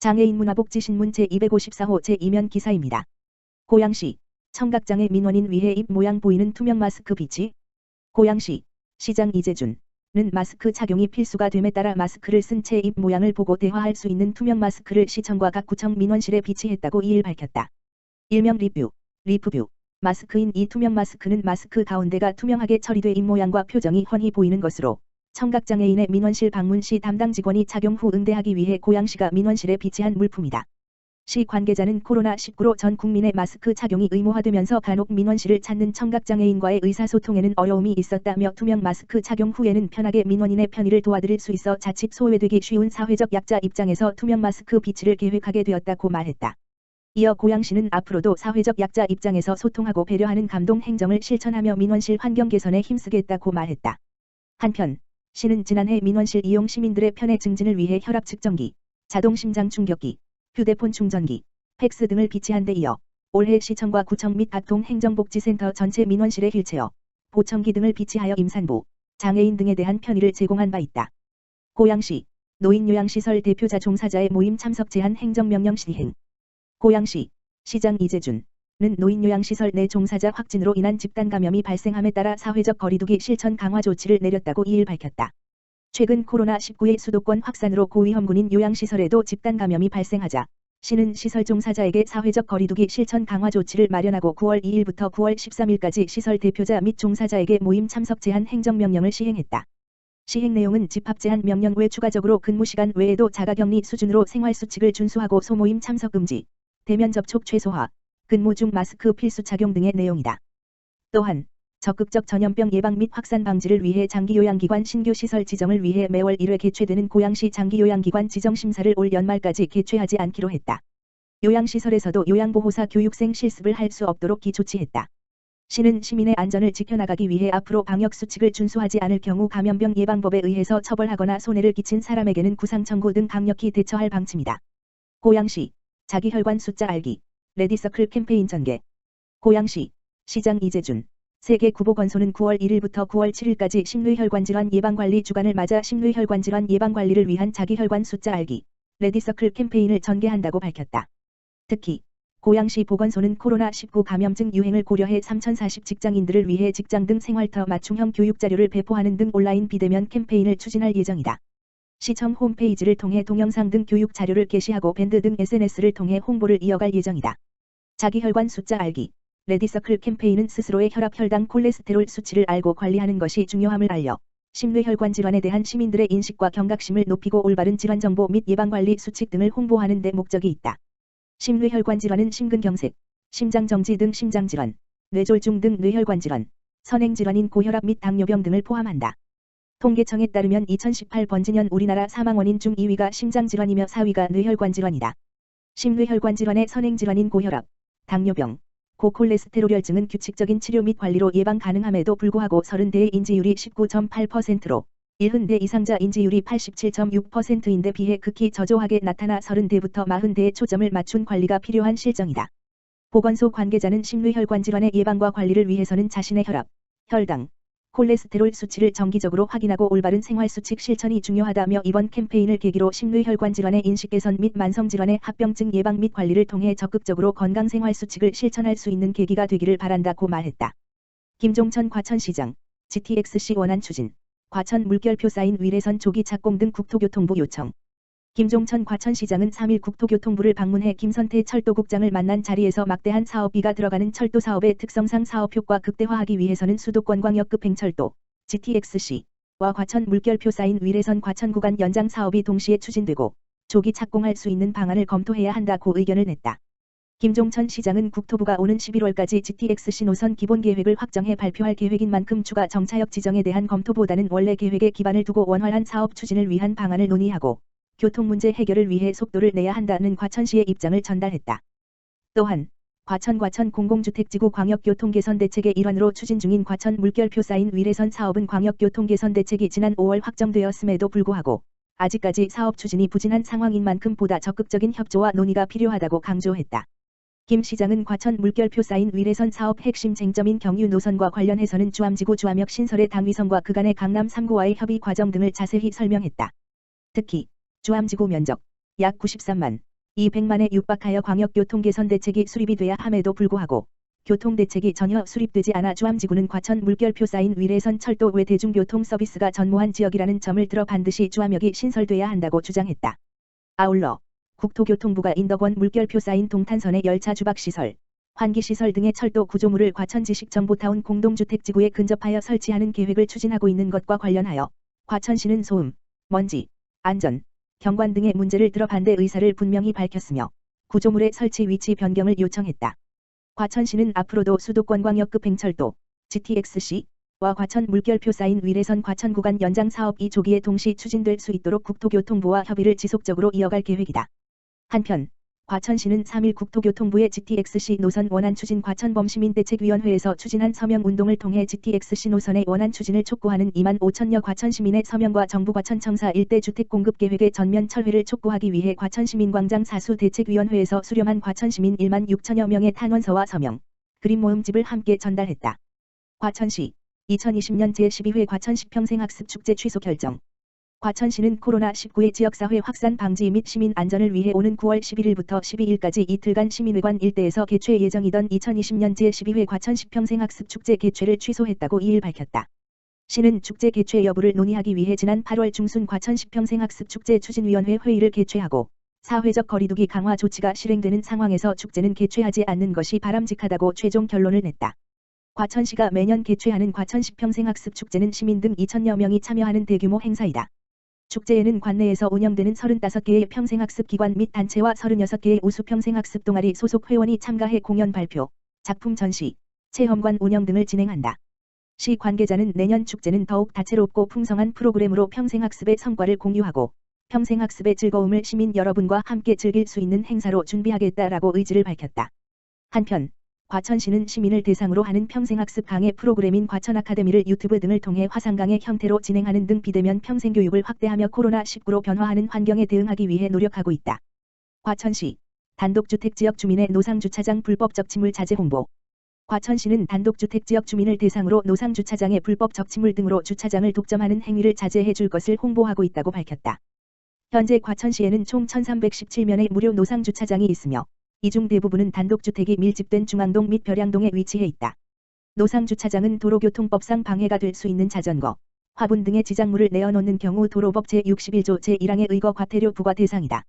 장애인 문화복지신문 제254호 제2면 기사입니다. 고양시 청각장애 민원인 위해 입 모양 보이는 투명 마스크 비치. 고양시 시장 이재준은 마스크 착용이 필수가 됨에 따라 마스크를 쓴 채 입 모양을 보고 대화할 수 있는 투명 마스크를 시청과 각 구청 민원실에 비치했다고 2일 밝혔다. 일명 리프뷰 마스크인 이 투명 마스크는 마스크 가운데가 투명하게 처리돼 입 모양과 표정이 훤히 보이는 것으로 청각장애인의 민원실 방문 시 담당 직원이 착용 후 응대하기 위해 고양시가 민원실에 비치한 물품이다. 시 관계자는 코로나19로 전 국민의 마스크 착용이 의무화되면서 간혹 민원실을 찾는 청각장애인과의 의사소통에는 어려움이 있었다며 투명 마스크 착용 후에는 편하게 민원인의 편의를 도와드릴 수 있어 자칫 소외되기 쉬운 사회적 약자 입장에서 투명 마스크 비치를 계획하게 되었다고 말했다. 이어 고양시는 앞으로도 사회적 약자 입장에서 소통하고 배려하는 감동 행정을 실천하며 민원실 환경 개선에 힘쓰겠다고 말했다. 한편 시는 지난해 민원실 이용 시민들의 편의 증진을 위해 혈압 측정기, 자동 심장 충격기, 휴대폰 충전기, 팩스 등을 비치한 데 이어 올해 시청과 구청 및 각 동행정복지센터 전체 민원실에 휠체어, 보청기 등을 비치하여 임산부, 장애인 등에 대한 편의를 제공한 바 있다. 고양시 노인요양시설 대표자 종사자의 모임 참석 제한 행정명령 시행. 고양시 시장 이재준은 노인요양시설 내 종사자 확진으로 인한 집단 감염이 발생함에 따라 사회적 거리두기 실천 강화 조치를 내렸다고 2일 밝혔다. 최근 코로나19의 수도권 확산으로 고위험군인 요양시설에도 집단 감염이 발생하자 시는 시설 종사자에게 사회적 거리두기 실천 강화 조치를 마련하고 9월 2일부터 9월 13일까지 시설 대표자 및 종사자에게 모임 참석 제한 행정명령을 시행했다. 시행 내용은 집합 제한 명령 외 추가적으로 근무시간 외에도 자가격리 수준으로 생활수칙을 준수하고 소모임 참석 금지, 대면 접촉 최소화, 근무 중 마스크 필수 착용 등의 내용이다. 또한 적극적 전염병 예방 및 확산 방지를 위해 장기요양기관 신규 시설 지정을 위해 매월 1회 개최되는 고양시 장기요양기관 지정심사를 올 연말까지 개최하지 않기로 했다. 요양시설에서도 요양보호사 교육생 실습을 할 수 없도록 기조치했다. 시는 시민의 안전을 지켜나가기 위해 앞으로 방역수칙을 준수하지 않을 경우 감염병 예방법에 의해서 처벌하거나 손해를 끼친 사람에게는 구상청구 등 강력히 대처할 방침이다. 고양시 자기혈관 숫자 알기 레디서클 캠페인 전개. 고양시 시장 이재준 세계구보건소는 9월 1일부터 9월 7일까지 심뇌혈관질환 예방관리 주간을 맞아 심뇌혈관질환 예방관리를 위한 자기혈관 숫자 알기 레디서클 캠페인을 전개한다고 밝혔다. 특히 고양시 보건소는 코로나19 감염증 유행을 고려해 3040 직장인들을 위해 직장 등 생활터 맞춤형 교육자료를 배포하는 등 온라인 비대면 캠페인을 추진할 예정이다. 시청 홈페이지를 통해 동영상 등 교육 자료를 게시하고 밴드 등 SNS를 통해 홍보를 이어갈 예정이다. 자기혈관 숫자 알기 레디서클 캠페인은 스스로의 혈압 혈당 콜레스테롤 수치를 알고 관리하는 것이 중요함을 알려 심뇌혈관 질환에 대한 시민들의 인식과 경각심을 높이고 올바른 질환 정보 및 예방관리 수칙 등을 홍보하는 데 목적이 있다. 심뇌혈관 질환은 심근경색, 심장정지 등 심장질환, 뇌졸중 등 뇌혈관 질환, 선행질환인 고혈압 및 당뇨병 등을 포함한다. 통계청에 따르면 2018 번지년 우리나라 사망원인 중 2위가 심장질환이며 4위가 뇌혈관 질환이다. 심뇌혈관 질환의 선행질환인 고혈압, 당뇨병, 고콜레스테롤혈증은 규칙적인 치료 및 관리로 예방 가능함에도 불구하고 30대의 인지율이 19.8%로 70대 이상자 인지율이 87.6%인데 비해 극히 저조하게 나타나 30대부터 40대에 초점을 맞춘 관리가 필요한 실정이다. 보건소 관계자는 심뇌혈관 질환의 예방과 관리를 위해서는 자신의 혈압, 혈당, 콜레스테롤 수치를 정기적으로 확인하고 올바른 생활수칙 실천이 중요하다며 이번 캠페인을 계기로 심뇌혈관 질환의 인식 개선 및 만성질환의 합병증 예방 및 관리를 통해 적극적으로 건강생활수칙을 실천할 수 있는 계기가 되기를 바란다고 말했다. 김종천 과천시장 GTX-C 원안 추진 과천 물결표 쌓인 위례선 조기 착공 등 국토교통부 요청. 김종천 과천시장은 3일 국토교통부를 방문해 김선태 철도국장을 만난 자리에서 막대한 사업비가 들어가는 철도 사업의 특성상 사업 효과 극대화하기 위해서는 수도권 광역급 행철도 GTX-C와 과천 물결표 쌓인 위례선 과천 구간 연장 사업이 동시에 추진되고 조기 착공할 수 있는 방안을 검토해야 한다고 의견을 냈다. 김종천 시장은 국토부가 오는 11월까지 GTX-C 노선 기본계획을 확정해 발표할 계획인 만큼 추가 정차역 지정에 대한 검토보다는 원래 계획에 기반을 두고 원활한 사업 추진을 위한 방안을 논의하고 교통 문제 해결을 위해 속도를 내야 한다는 과천시의 입장을 전달했다. 또한 과천 공공주택지구 광역교통개선대책의 일환으로 추진 중인 과천 물결표 쌓인 위례선 사업은 광역교통개선대책이 지난 5월 확정되었음에도 불구하고 아직까지 사업 추진이 부진한 상황인 만큼 보다 적극적인 협조와 논의가 필요하다고 강조했다. 김 시장은 과천 물결표 쌓인 위례선 사업 핵심 쟁점인 경유 노선과 관련해서는 주암지구 주암역 신설의 당위선과 그간의 강남 3구와의 협의 과정 등을 자세히 설명했다. 특히 주암지구 면적 약 93만 200만에 육박하여 광역교통 개선 대책이 수립이 돼야 함에도 불구하고 교통대책이 전혀 수립되지 않아 주암지구는 과천 물결표 쌓인 위례선 철도 외 대중교통 서비스가 전무한 지역이라는 점을 들어 반드시 주암역이 신설돼야 한다고 주장했다. 아울러 국토교통부가 인덕원 물결표 쌓인 동탄선의 열차 주박시설, 환기시설 등의 철도 구조물을 과천지식정보타운 공동주택지구에 근접하여 설치하는 계획을 추진하고 있는 것과 관련하여 과천시는 소음, 먼지, 안전, 경관 등의 문제를 들어 반대 의사를 분명히 밝혔으며 구조물의 설치 위치 변경을 요청했다. 과천시는 앞으로도 수도권광역급 행철도 GTX-C와 과천 물결표 쌓인 위례선 과천 구간 연장 사업이 조기에 동시 추진될 수 있도록 국토교통부와 협의를 지속적으로 이어갈 계획이다. 한편 과천시는 3일 국토교통부의 GTX-C 노선 원안 추진 과천범시민대책위원회에서 추진한 서명운동을 통해 GTX-C 노선의 원안 추진을 촉구하는 2만 5천여 과천시민의 서명과 정부 과천청사 일대 주택공급계획의 전면 철회를 촉구하기 위해 과천시민광장 사수대책위원회에서 수렴한 과천시민 1만 6천여 명의 탄원서와 서명, 그림 모음집을 함께 전달했다. 과천시 2020년 제12회 과천시 평생학습축제 취소 결정. 과천시는 코로나19의 지역사회 확산 방지 및 시민 안전을 위해 오는 9월 11일부터 12일까지 이틀간 시민회관 일대에서 개최 예정이던 2020년 제12회 과천시 평생학습축제 개최를 취소했다고 2일 밝혔다. 시는 축제 개최 여부를 논의하기 위해 지난 8월 중순 과천시 평생학습축제 추진위원회 회의를 개최하고 사회적 거리두기 강화 조치가 실행되는 상황에서 축제는 개최하지 않는 것이 바람직하다고 최종 결론을 냈다. 과천시가 매년 개최하는 과천시 평생학습축제는 시민 등 2천여 명이 참여하는 대규모 행사이다. 축제에는 관내에서 운영되는 35개의 평생학습 기관 및 단체와 36개의 우수 평생학습 동아리 소속 회원이 참가해 공연 발표, 작품 전시, 체험관 운영 등을 진행한다. 시 관계자는 내년 축제는 더욱 다채롭고 풍성한 프로그램으로 평생학습의 성과를 공유하고 평생학습의 즐거움을 시민 여러분과 함께 즐길 수 있는 행사로 준비하겠다라고 의지를 밝혔다. 한편 과천시는 시민을 대상으로 하는 평생학습 강의 프로그램인 과천 아카데미를 유튜브 등을 통해 화상강의 형태로 진행하는 등 비대면 평생교육을 확대하며 코로나19로 변화하는 환경에 대응하기 위해 노력하고 있다. 과천시 단독주택지역 주민의 노상주차장 불법 적치물 자제 홍보. 과천시는 단독주택지역 주민을 대상으로 노상주차장의 불법 적치물 등으로 주차장을 독점하는 행위를 자제해 줄 것을 홍보하고 있다고 밝혔다. 현재 과천시에는 총 1317면의 무료 노상주차장이 있으며 이 중 대부분은 단독주택이 밀집된 중앙동 및 벼량동에 위치해 있다. 노상주차장은 도로교통법상 방해가 될 수 있는 자전거, 화분 등의 지작물을 내어놓는 경우 도로법 제61조 제1항에 의거 과태료 부과 대상이다.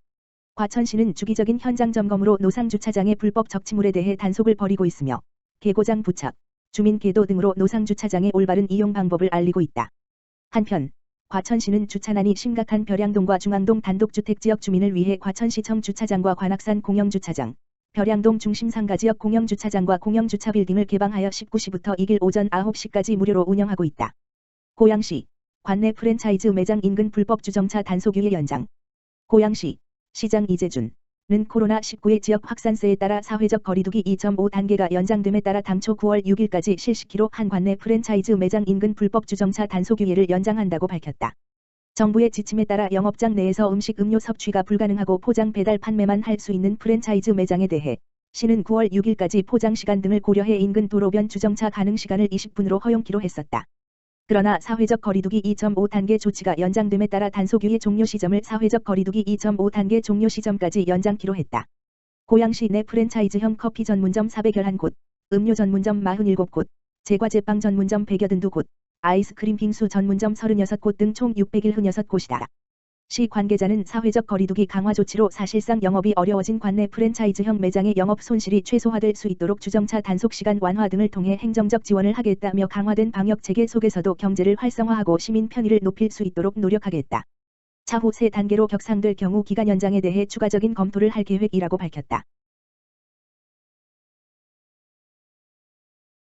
과천시는 주기적인 현장 점검으로 노상주차장의 불법 적치물에 대해 단속을 벌이고 있으며 계고장 부착, 주민 계도 등으로 노상주차장의 올바른 이용 방법을 알리고 있다. 한편 과천시는 주차난이 심각한 벼량동과 중앙동 단독주택지역 주민을 위해 과천시청 주차장과 관악산 공영주차장, 벼량동 중심 상가지역 공영주차장과 공영주차 빌딩을 개방하여 19시부터 이길 오전 9시까지 무료로 운영하고 있다. 고양시 관내 프랜차이즈 매장 인근 불법 주정차 단속 유예 연장. 고양시 시장 이재준은 코로나19의 지역 확산세에 따라 사회적 거리두기 2.5단계가 연장됨에 따라 당초 9월 6일까지 실시키로 한 관내 프랜차이즈 매장 인근 불법 주정차 단속 유예를 연장한다고 밝혔다. 정부의 지침에 따라 영업장 내에서 음식 음료 섭취가 불가능하고 포장 배달 판매만 할 수 있는 프랜차이즈 매장에 대해 시는 9월 6일까지 포장 시간 등을 고려해 인근 도로변 주정차 가능 시간을 20분으로 허용키로 했었다. 그러나 사회적 거리두기 2.5단계 조치가 연장됨에 따라 단속 유예 종료 시점을 사회적 거리두기 2.5단계 종료 시점까지 연장키로 했다. 고양시 내 프랜차이즈형 커피 전문점 411곳, 음료 전문점 47곳, 제과제빵 전문점 182곳, 아이스크림 빙수 전문점 36곳 등 총 676곳이다. 시 관계자는 사회적 거리두기 강화 조치로 사실상 영업이 어려워진 관내 프랜차이즈형 매장의 영업 손실이 최소화될 수 있도록 주정차 단속 시간 완화 등을 통해 행정적 지원을 하겠다며 강화된 방역 체계 속에서도 경제를 활성화하고 시민 편의를 높일 수 있도록 노력하겠다. 차후 3단계로 격상될 경우 기간 연장에 대해 추가적인 검토를 할 계획이라고 밝혔다.